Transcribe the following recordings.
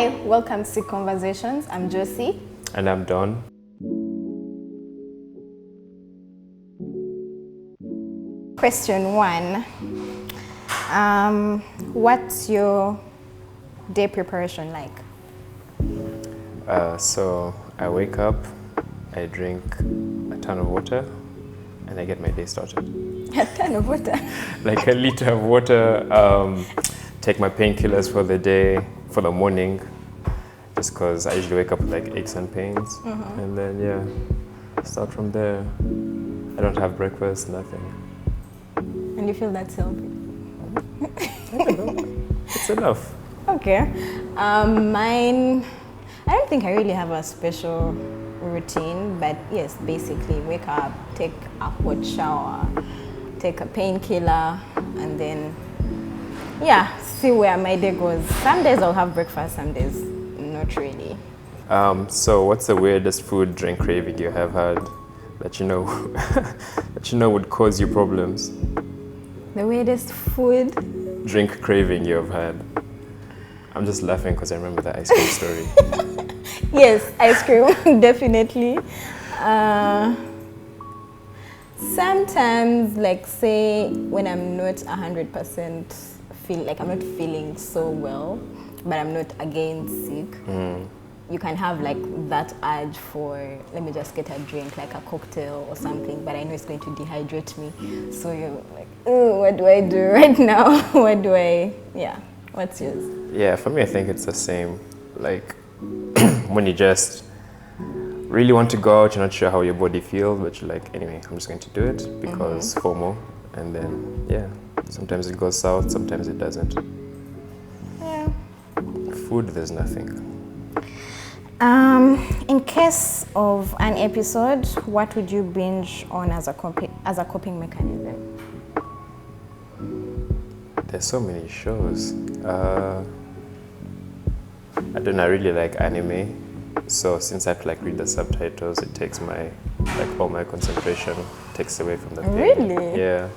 Hi, welcome to Conversations. I'm Josie. And I'm Don. Question 1. What's your day preparation like? So I wake up, I drink a ton of water, and I get my day started. A ton of water? Like a liter of water. Take my painkillers for the day, for the morning, just because I usually wake up with like aches and pains. And then, start from there. I don't have breakfast, nothing. And you feel that's healthy? I don't know. It's enough. Okay. Mine, I don't think I really have a special routine, but yes, basically wake up, take a hot shower, take a painkiller, and then, see where my day goes. Some days I'll have breakfast, some days not really. So what's the weirdest food drink craving you have had that you know that you know would cause you problems? The weirdest food Drink craving you have had. I'm just laughing because I remember the ice cream story. Yes, ice cream, definitely. Sometimes, like say, when I'm not 100% I'm not feeling so well, but I'm not again sick, you can have like that urge for, let me just get a drink, like a cocktail or something, but I know it's going to dehydrate me. So you're like, oh, what do I do right now? What's yours? Yeah, for me, I think it's the same. Like, when you just really want to go out, you're not sure how your body feels, but you're like, anyway, I'm just going to do it because FOMO. And then, sometimes it goes south, sometimes it doesn't. Yeah. Food, there's nothing. In case of an episode, what would you binge on as a coping mechanism? There's so many shows. I don't know, I really like anime. So since I have to like read the subtitles, it takes all my concentration, takes away from the thing. Really? Yeah.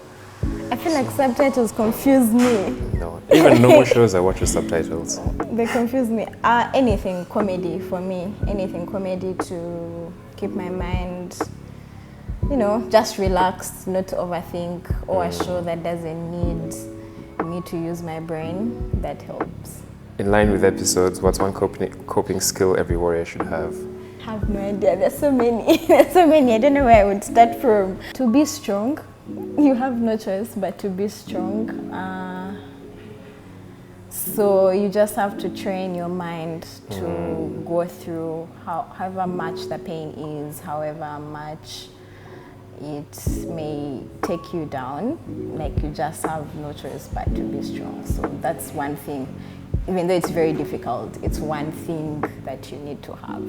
I feel like subtitles confuse me. No, even normal shows I watch with subtitles. They confuse me. Anything comedy for me. Anything comedy to keep my mind, just relaxed, not to overthink, or a show that doesn't need me to use my brain. That helps. In line with episodes, what's one coping skill every warrior should have? I have no idea. There's so many. I don't know where I would start from. To be strong. You have no choice but to be strong. So you just have to train your mind to go through however much the pain is, however much it may take you down. Like you just have no choice but to be strong. So that's one thing. Even though it's very difficult, it's one thing that you need to have,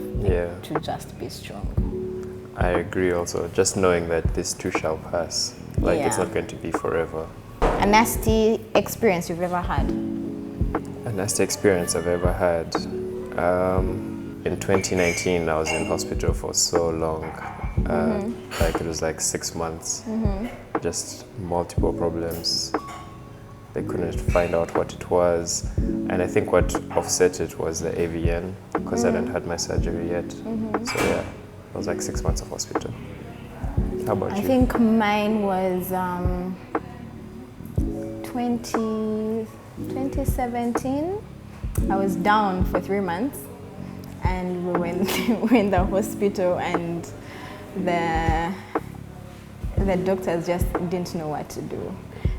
to just be strong. I agree also. Just knowing that this too shall pass. It's not going to be forever. A nasty experience you've ever had? A nasty experience I've ever had. In 2019, I was in hospital for so long. It was like 6 months. Just multiple problems. They couldn't find out what it was. And I think what offset it was the AVN, because I hadn't had my surgery yet. So it was like 6 months of hospital. How about you? I think mine was 2017. I was down for 3 months, and we were in the hospital, and the doctors just didn't know what to do.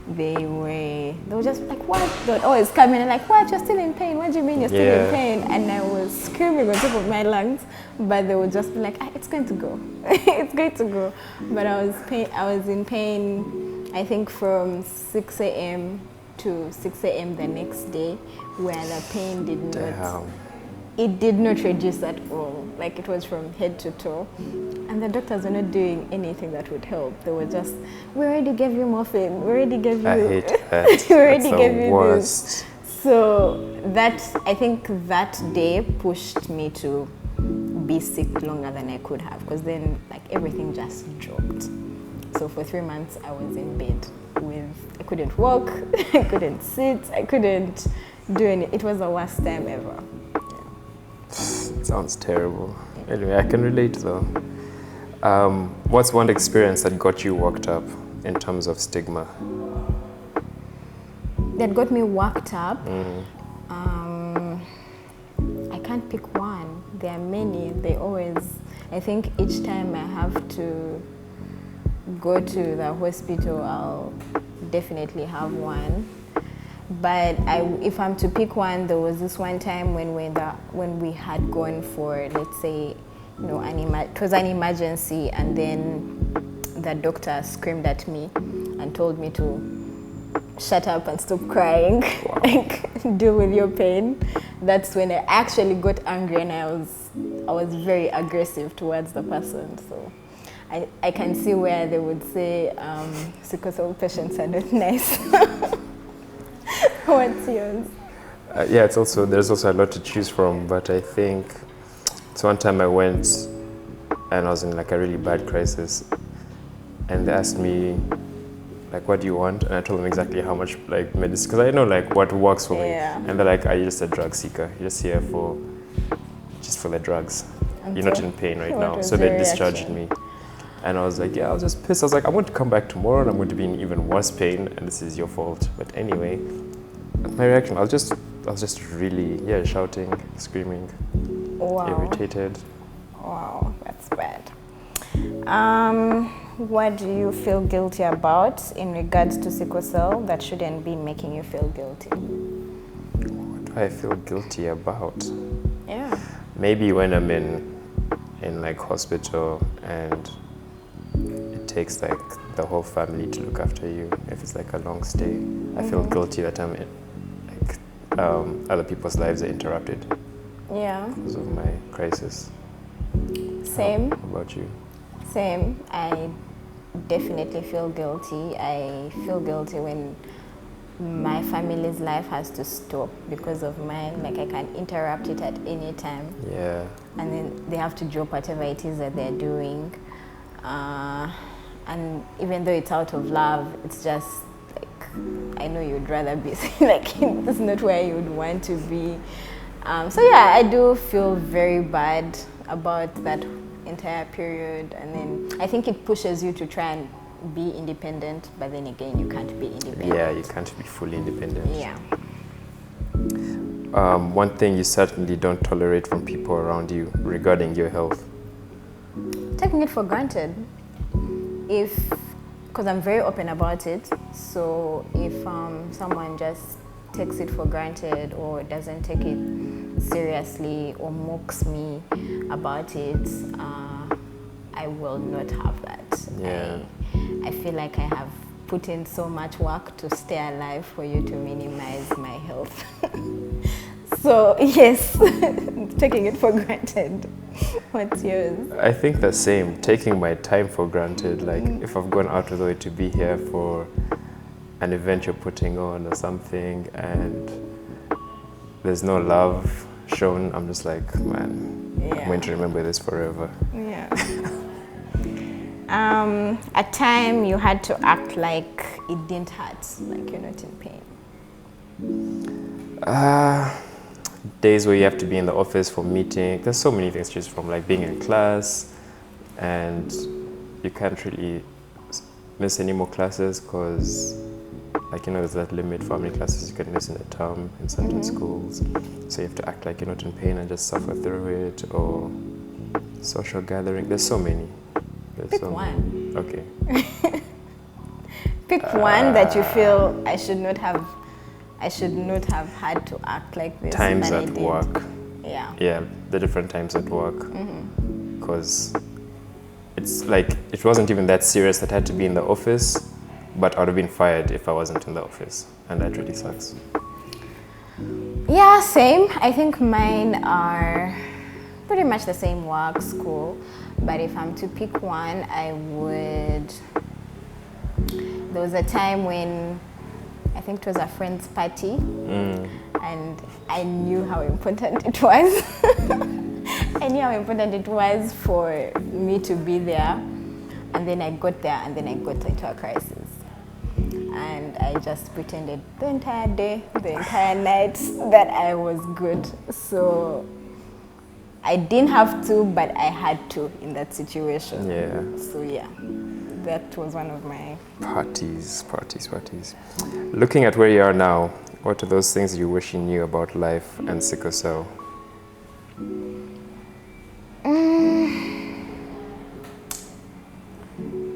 They were just like, what? They would always come in and like, what? You're still in pain? What do you mean you're still in pain? And I was screaming on top of my lungs, but they would just be like, it's going to go. It's going to go. But I was in pain, I think from 6 a.m. to 6 a.m. the next day, where the pain did not reduce at all. Like it was from head to toe. And the doctors were not doing anything that would help. They were just, we already gave you morphine. We already gave you. I hate that. We already That's gave the you worst. this. So I think that day pushed me to be sick longer than I could have, because then like everything just dropped. So for 3 months I was in bed I couldn't walk, I couldn't sit, I couldn't do anything. It was the worst time ever. Sounds terrible. Anyway, I can relate though. What's one experience that got you worked up in terms of stigma? That got me worked up? I can't pick one. There are many. I think each time I have to go to the hospital, I'll definitely have one. But if I'm to pick one, there was this one time when we had gone for, let's say, it was an emergency, and then the doctor screamed at me and told me to shut up and stop crying. Wow. Like, deal with your pain. That's when I actually got angry, and I was very aggressive towards the person. So I can see where they would say sickle cell patients are not nice. What's yours? Yeah, there's also a lot to choose from, but I think it's one time I went and I was in like a really bad crisis, and they asked me like, what do you want? And I told them exactly how much like medicine, because I know like what works for me. And they're like, are you just a drug seeker? You're just here for the drugs. You're not in pain right now. So they discharged me. And I was like, yeah, I was just pissed. I was like, I'm going to come back tomorrow and I'm going to be in even worse pain, and this is your fault. But anyway, my reaction, I was just really, shouting, screaming, irritated. Wow, that's bad. What do you feel guilty about in regards to sickle cell that shouldn't be making you feel guilty? What do I feel guilty about? Yeah. Maybe when I'm in like hospital and it takes like the whole family to look after you. If it's like a long stay, I feel guilty that I'm other people's lives are interrupted. Yeah. Because of my crisis. Same. How about you? Same. I definitely feel guilty. I feel guilty when my family's life has to stop because of mine. Like, I can interrupt it at any time. Yeah. And then they have to drop whatever it is that they're doing. And even though it's out of love, it's just like, I know you'd rather be like, that's not where you would want to be. So yeah, I do feel very bad about that entire period, and then I think it pushes you to try and be independent, but then again, you can't be independent. Yeah, you can't be fully independent. Yeah. One thing you certainly don't tolerate from people around you regarding your health? Taking it for granted. Because I'm very open about it, so if someone just takes it for granted or doesn't take it seriously or mocks me about it, I will not have that. Yeah. I feel like I have put in so much work to stay alive for you to minimize my health. So yes, taking it for granted. What's yours? I think the same, taking my time for granted. Like if I've gone out of the way to be here for an event you're putting on or something and there's no love shown, I'm just like, man, I'm going to remember this forever. Yeah. A time you had to act like it didn't hurt, like you're not in pain. Days where you have to be in the office for meeting. There's so many things to choose from, like being in class and you can't really miss any more classes because, like, there's that limit for how many classes you can miss in a term in certain schools. So you have to act like you're not in pain and just suffer through it, or social gathering. There's so many. Pick one. Okay. Pick one that you feel I should not have had to act like this. Times at work. Yeah. Yeah, the different times at work. Because it's like, it wasn't even that serious that I had to be in the office, but I would have been fired if I wasn't in the office. And that really sucks. Yeah, same. I think mine are pretty much the same: work, school. But if I'm to pick one, there was a time when I think it was a friend's party, and I knew how important it was. I knew how important it was for me to be there, and then I got there, and then I got into a crisis. And I just pretended the entire day, the entire night that I was good. So I didn't have to, but I had to in that situation. Yeah. So yeah, that was one of my Parties. Looking at where you are now, what are those things you wish you knew about life and sickle cell?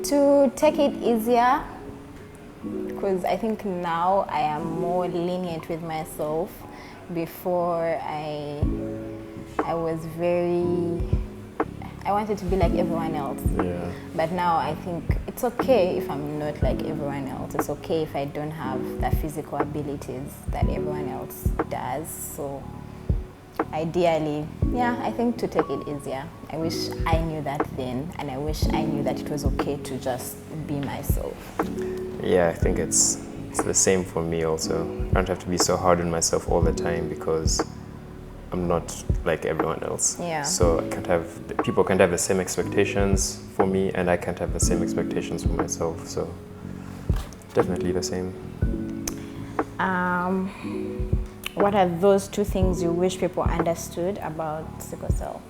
To take it easier, because I think now I am more lenient with myself. Before I was I wanted to be like everyone else. Yeah. But now I think it's okay if I'm not like everyone else. It's okay if I don't have the physical abilities that everyone else does. So ideally, yeah, I think to take it easier. I wish I knew that then, and I wish I knew that it was okay to just be myself. Yeah, I think it's the same for me also. I don't have to be so hard on myself all the time because I'm not like everyone else. Yeah. So people can't have the same expectations for me, and I can't have the same expectations for myself. So definitely the same. What are those two things you wish people understood about sickle cell?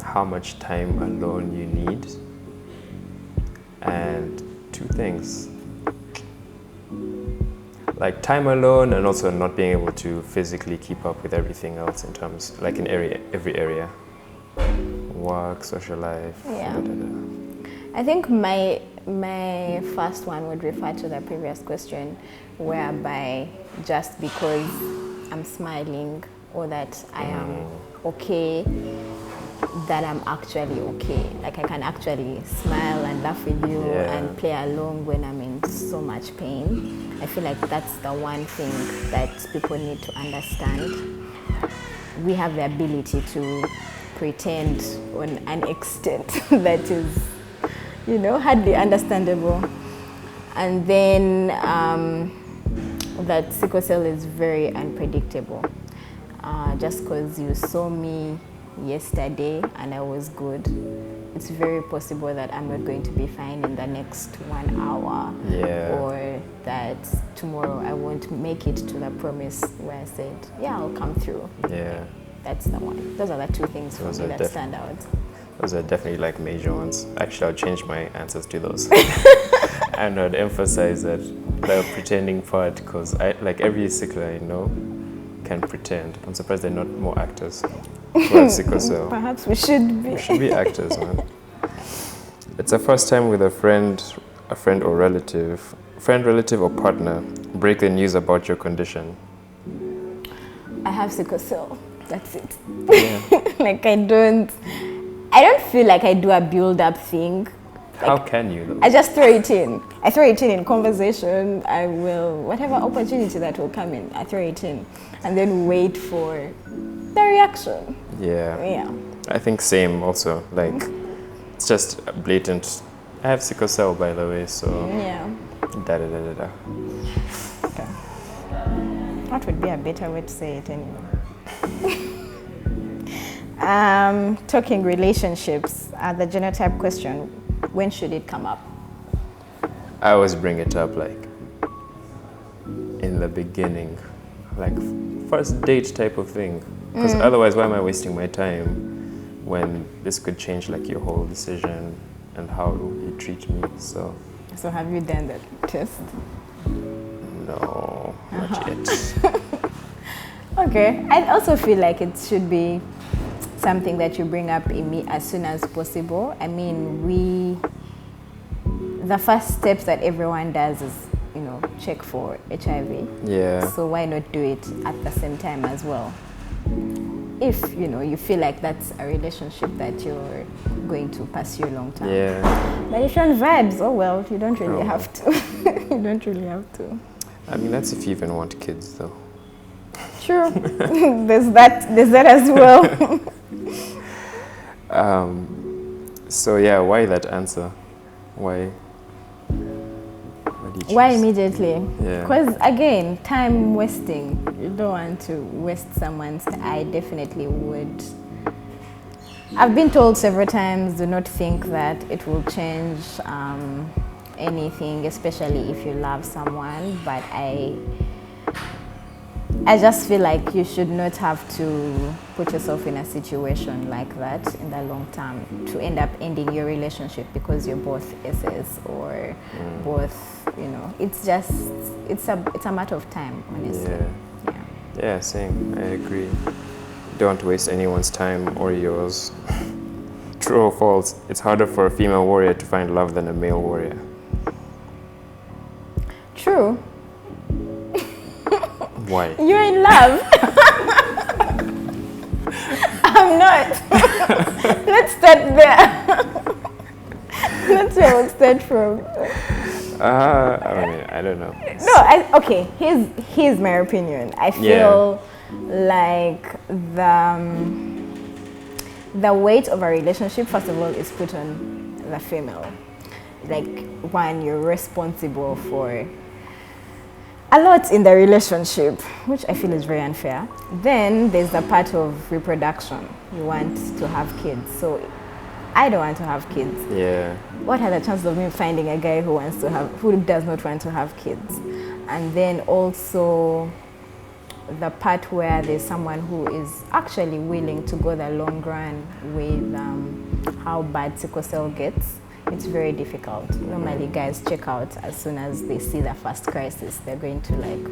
How much time alone you need, and two things. Like time alone, and also not being able to physically keep up with everything else in terms, like in every area. Work, social life. Yeah. I think my first one would refer to the previous question, whereby just because I'm smiling or that I am okay, that I'm actually okay. Like I can actually smile and laugh with you and play along when I'm in so much pain. I feel like that's the one thing that people need to understand. We have the ability to pretend on an extent that is, hardly understandable. And then that sickle cell is very unpredictable. Just because you saw me yesterday and I was good, it's very possible that I'm not going to be fine in the next 1 hour. Yeah. Or that tomorrow I won't make it to the promise where I said, yeah, I'll come through. Yeah. That's the one. Those are the two things for me that stand out. Those are definitely like major ones. Actually, I'll change my answers to those. And I'd emphasize that the pretending part, because every sickler I know can pretend. I'm surprised they're not more actors who have sickle cell. Perhaps we should be. We should be actors, man. It's the first time with a friend or relative, or partner, break the news about your condition. I have sickle cell. That's it. Yeah. I don't feel like I do a build-up thing. How can you though? I just throw it in. I throw it in conversation. I will, whatever opportunity that will come in, I throw it in. And then wait for the reaction. Yeah. Yeah. I think same also. It's just blatant. I have sickle cell, by the way, so. Yeah. Da. Okay. What would be a better way to say it anyway? Talking relationships, the genotype question, when should it come up? I always bring it up in the beginning, first date type of thing. Because otherwise, why am I wasting my time when this could change your whole decision and how you treat me? So have you done that test? No, not yet. Okay, I also feel like it should be something that you bring up as soon as possible. I mean, the first steps that everyone does is, check for HIV. Yeah. So why not do it at the same time as well? If, you feel like that's a relationship that you're going to pursue long term. Yeah. But if you're on vibes, oh well, you don't really have to. You don't really have to. I mean, that's if you even want kids, though. True. There's that as well. So yeah, why that answer? Why did you choose? Why immediately? Yeah. Because again, time wasting. You don't want to waste someone's time. I definitely would. I've been told several times, do not think that it will change anything, especially if you love someone. But I just feel like you should not have to put yourself in a situation like that in the long term to end up ending your relationship because you're both SS or both, you know, it's a matter of time, honestly. Yeah, same. I agree. Don't waste anyone's time or yours. True or false? It's harder for a female warrior to find love than a male warrior. True. Why? You're in love. I'm not. Let's start there. That's where we'll start from. I mean, I don't know. No, okay, here's my opinion. I feel like the weight of a relationship, first of all, is put on the female. Like, one, you're responsible for a lot in the relationship, which I feel is very unfair. Then there's the part of reproduction. You want to have kids. So I don't want to have kids. Yeah. What are the chances of me finding a guy who does not want to have kids? And then also the part where there's someone who is actually willing to go the long run with how bad sickle cell gets. It's very difficult. Normally guys check out as soon as they see the first crisis. They're going to like,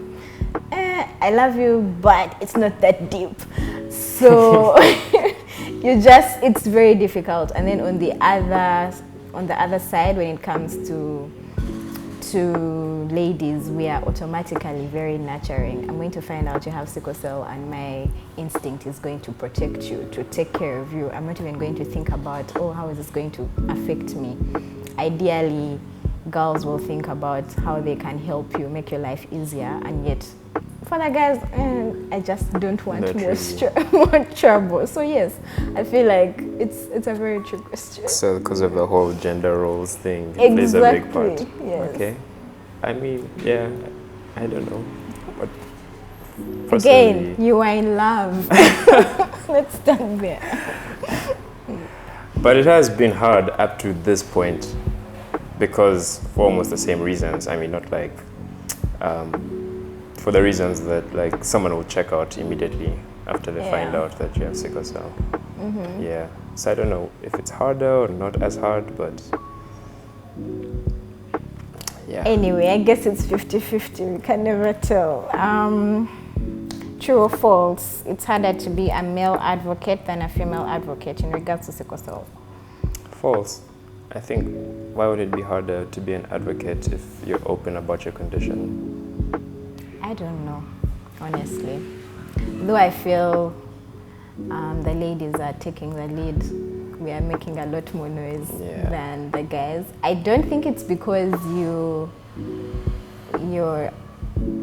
I love you, but it's not that deep. So it's very difficult. And then on the other side, when it comes to ladies, we are automatically very nurturing. I'm going to find out you have sickle cell and my instinct is going to protect you, to take care of you. I'm not even going to think about, how is this going to affect me? Ideally, girls will think about how they can help you, make your life easier, and yet for the guys, I just don't want more trouble. So yes, I feel like it's a very true question. So because of the whole gender roles thing, it plays a big part. Yes. Okay. I mean, yeah, I don't know. But again, you are in love. Let's start there. But it has been hard up to this point because for almost the same reasons. I mean, not like for the reasons that like someone will check out immediately after they find out that you have sickle cell. Yeah. So I don't know if it's harder or not as hard, but yeah. Anyway, I guess it's 50-50. We can never tell. True or false? It's harder to be a male advocate than a female advocate in regards to sickle cell. False. I think why would it be harder to be an advocate if you're open about your condition? I don't know, honestly. Though I feel the ladies are taking the lead. We are making a lot more noise than the guys. I don't think it's because you're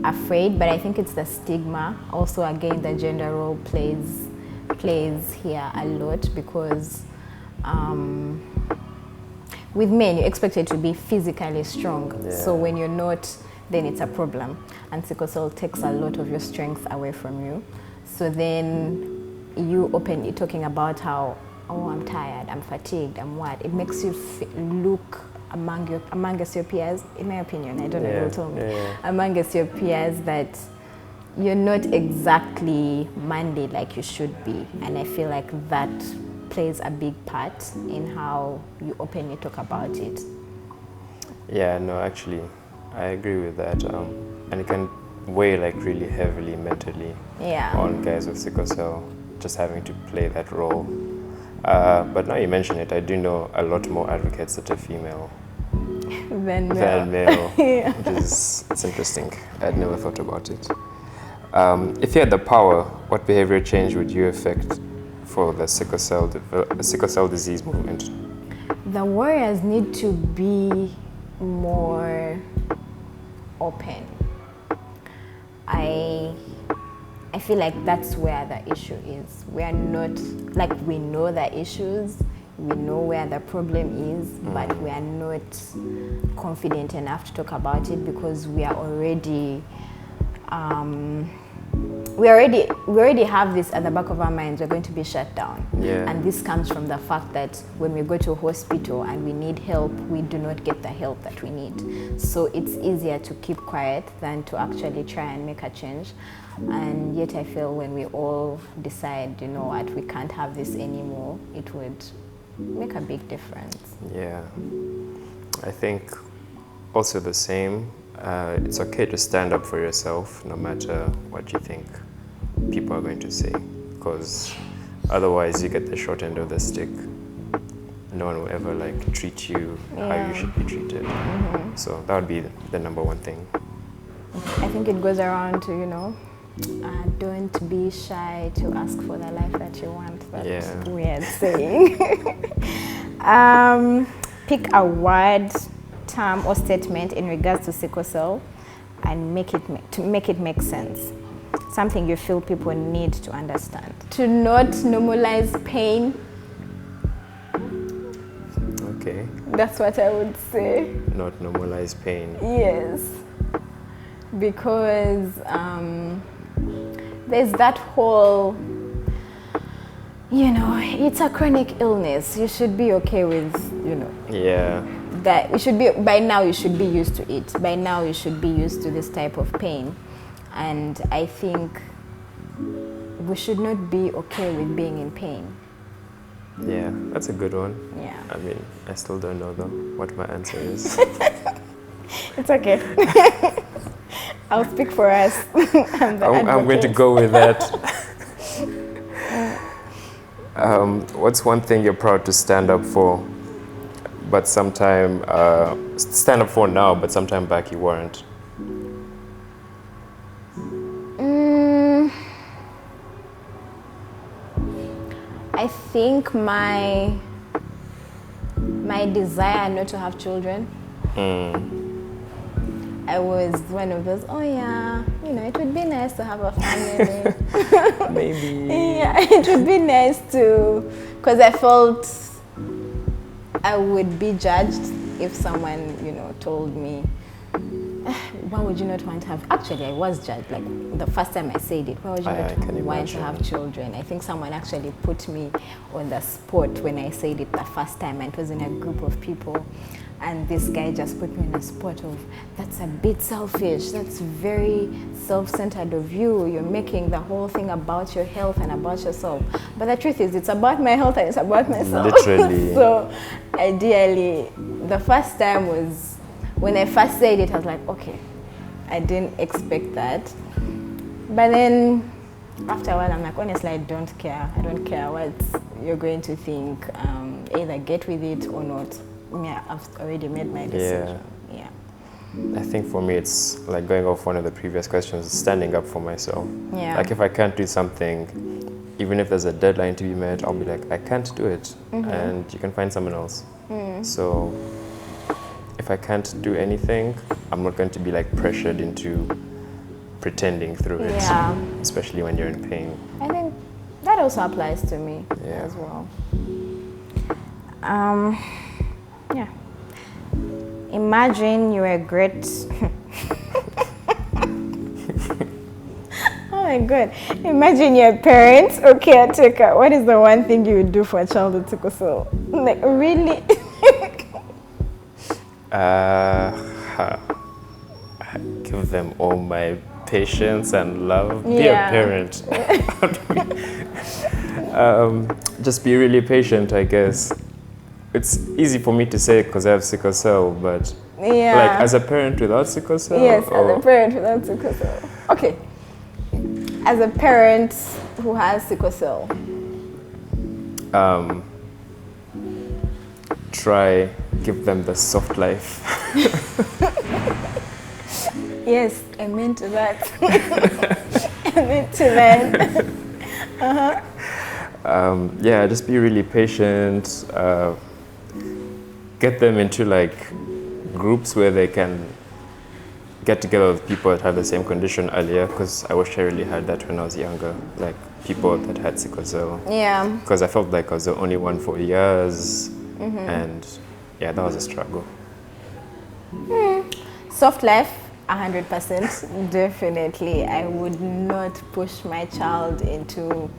afraid, but I think it's the stigma. Also, again, the gender role plays here a lot because with men, you're expected to be physically strong. Yeah. So when you're not, then it's a problem. And sickle cell takes a lot of your strength away from you. So then you openly talking about how, I'm tired, I'm fatigued, I'm what. It makes you look amongst your peers, in my opinion, I don't know who told me, amongst your peers that you're not exactly manly like you should be. And I feel like that plays a big part in how you openly talk about it. Yeah, no, actually, I agree with that. And it can weigh like really heavily mentally on guys with sickle cell, just having to play that role. But now you mention it, I do know a lot more advocates that are female than male, it's interesting. I'd never thought about it. If you had the power, what behavior change would you affect for the sickle cell disease movement? The warriors need to be more open. I feel like that's where the issue is. We are not, like, we know the issues, we know where the problem is, but we are not confident enough to talk about it because we are already we already have this at the back of our minds. We're going to be shut down. Yeah. And this comes from the fact that when we go to a hospital and we need help, we do not get the help that we need. So it's easier to keep quiet than to actually try and make a change. And yet I feel when we all decide, you know what, we can't have this anymore, it would make a big difference. Yeah. I think also the same. It's okay to stand up for yourself no matter what you think people are going to say, because otherwise you get the short end of the stick. No one will ever like treat you how you should be treated. So that would be the number one thing. I think it goes around to, you know, don't be shy to ask for the life that you want. That's weird saying. Pick a word, term or statement in regards to sickle cell and make it make sense. Something you feel people need to understand. To not normalize pain. Okay. That's what I would say. Not normalize pain. Yes. Because there's that whole, you know, it's a chronic illness. You should be okay with, you know. Yeah. That you should be, by now you should be used to it. By now you should be used to this type of pain. And I think we should not be okay with being in pain. Yeah, that's a good one. Yeah. I mean, I still don't know though what my answer is. It's okay. I'll speak for us. I'm going to go with that. What's one thing you're proud to stand up for, but sometime stand up for now, but sometime back you weren't? I think my desire not to have children. I was one of those, oh yeah, you know, it would be nice to have a family. Maybe. Yeah, it would be nice to, because I felt I would be judged if someone, you know, told me, why would you not want to have, actually I was judged, like the first time I said it, why would you not want to have children? I think someone actually put me on the spot when I said it the first time, and it was in a group of people. And this guy just put me in a spot of, that's a bit selfish, that's very self-centered of you, you're making the whole thing about your health and about yourself. But the truth is, it's about my health and it's about myself. Literally. So ideally, the first time was, when I first said it, I was like, okay, I didn't expect that. But then, after a while, I'm like, honestly, I don't care. I don't care what you're going to think. Either get with it or not. Yeah, I've already made my decision. Yeah. I think for me, it's like going off one of the previous questions, standing up for myself. Yeah. Like if I can't do something, even if there's a deadline to be met, I'll be like, I can't do it. And you can find someone else. So if I can't do anything, I'm not going to be like pressured into pretending through it. Yeah. Especially when you're in pain. I think that also applies to me as well. Yeah. Imagine you're a great... Oh my God. Imagine you're a parent or caretaker. What is the one thing you would do for a child with sickle cell? Like, really? Give them all my patience and love. Be a parent. Just be really patient, I guess. It's easy for me to say because I have sickle cell, but like as a parent without sickle cell? Yes, as a parent without sickle cell. Okay. As a parent who has sickle cell. Try, give them the soft life. Yes, I meant to that. I meant to that. Yeah, just be really patient. Get them into like groups where they can get together with people that have the same condition earlier, because I wish I really had that when I was younger, like people that had sickle cell. Yeah. Because I felt like I was the only one for years, and yeah, that was a struggle. Soft life 100%, definitely. I would not push my child into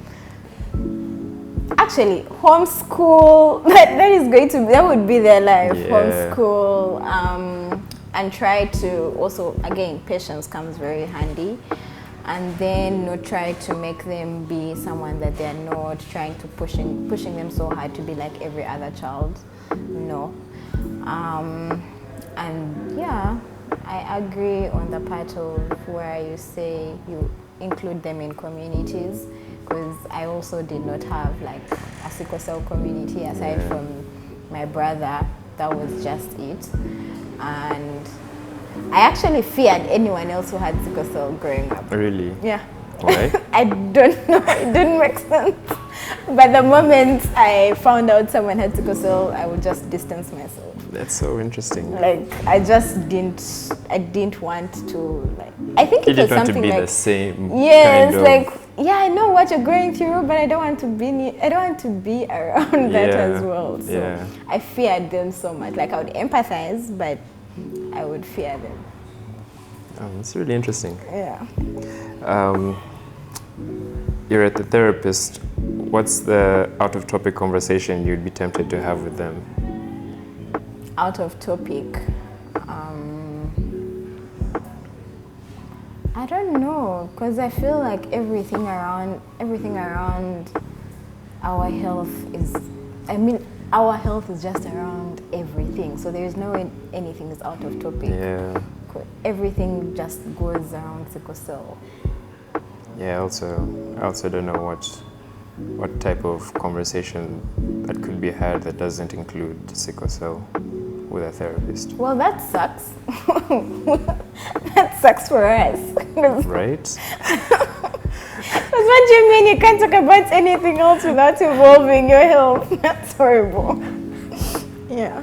actually homeschool. That would be their life. Yeah. Homeschool, and try to also, again, patience comes very handy. And then not try to make them be someone that they're not, trying to pushing them so hard to be like every other child. No. And yeah, I agree on the part of where you say you include them in communities, because I also did not have like a sickle cell community aside from my brother. That was just it. And I actually feared anyone else who had sickle cell growing up. Really? Yeah. Why? I don't know. It didn't make sense. But the moment I found out someone had sickle cell, I would just distance myself. That's so interesting. Like, I didn't want to, like, I think it was something like... You didn't want to be the same kind of... like, yeah, I know what you're going through, but I don't want to be around that as well. So I feared them so much. Like, I would empathize, but I would fear them. Oh, that's really interesting. Yeah. You're at the therapist. What's the out-of-topic conversation you'd be tempted to have with them? Out of topic. I don't know, because I feel like everything around our health is, our health is just around everything. So there is no way anything is out of topic. Yeah. Everything just goes around sickle cell. Yeah, I also don't know what type of conversation that could be had that doesn't include sickle cell with a therapist. Well, that sucks. That sucks for us. Right? Because what do you mean you can't talk about anything else without involving your health? That's horrible. Yeah.